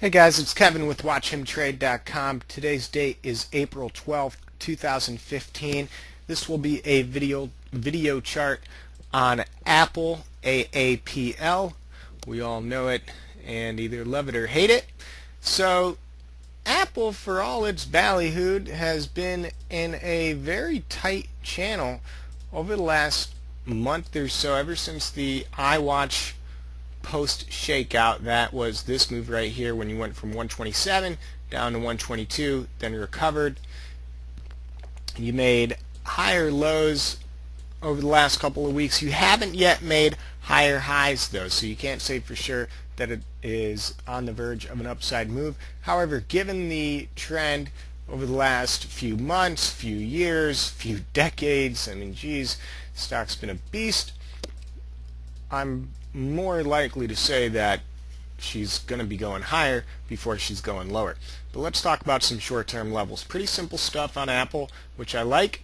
Hey guys, it's Kevin with Watchhimtrade.com. Today's date is April 12th, 2015. This will be a video chart on Apple, AAPL. We all know it and either love it or hate it. So Apple, for all its ballyhooed, has been in a very tight channel over the last month or so, ever since the iWatch post shakeout. That was this move right here when you went from 127 down to 122, then recovered. You made higher lows over the last couple of weeks. You haven't yet made higher highs though, so you can't say for sure that it is on the verge of an upside move. However, given the trend over the last few months, few years, few decades, I mean, geez, stock's been a beast. I'm more likely to say that she's going to be going higher before she's going lower. But let's talk about some short-term levels. Pretty simple stuff on Apple, which I like.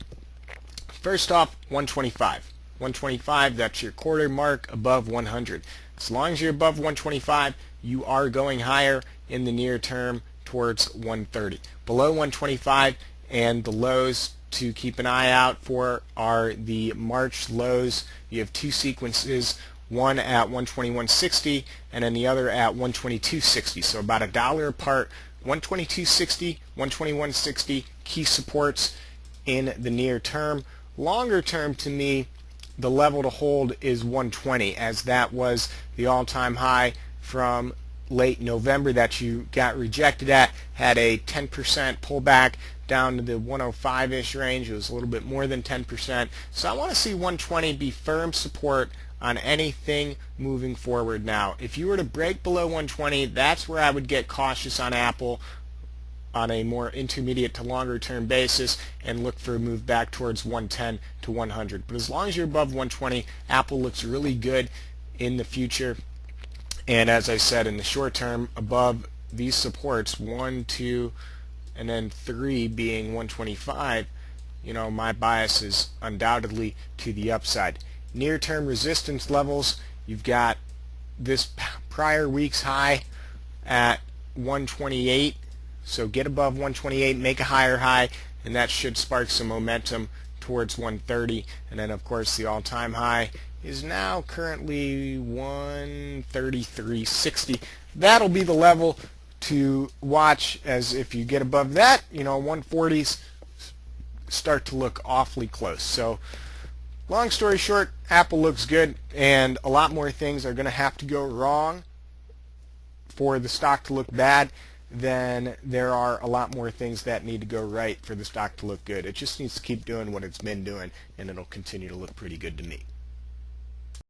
First off, 125. 125, that's your quarter mark above 100. As long as you're above 125, you are going higher in the near term towards 130. Below 125, and the lows to keep an eye out for are the March lows. You have two sequences, one at 121.60 and then the other at 122.60, so about $1 apart. 122.60, 121.60, key supports in the near term. Longer term, to me, the level to hold is 120, as that was the all-time high from late November that you got rejected at. Had a 10% pullback down to the 105-ish range. It was a little bit more than 10%. So I want to see 120 be firm support on anything moving forward now. If you were to break below 120, that's where I would get cautious on Apple on a more intermediate to longer term basis and look for a move back towards 110 to 100. But as long as you're above 120, Apple looks really good in the future. And as I said, in the short term, above these supports, 1, 2, and then 3 being 125, you know, my bias is undoubtedly to the upside. Near-term resistance levels, you've got this prior week's high at 128, so get above 128, make a higher high, and that should spark some momentum towards 130. And then of course the all-time high is now currently 133.60. That'll be the level to watch, as if you get above that, you know, 140s start to look awfully close. So long story short, Apple looks good, and a lot more things are going to have to go wrong for the stock to look bad than there are a lot more things that need to go right for the stock to look good. It just needs to keep doing what it's been doing, and it'll continue to look pretty good to me.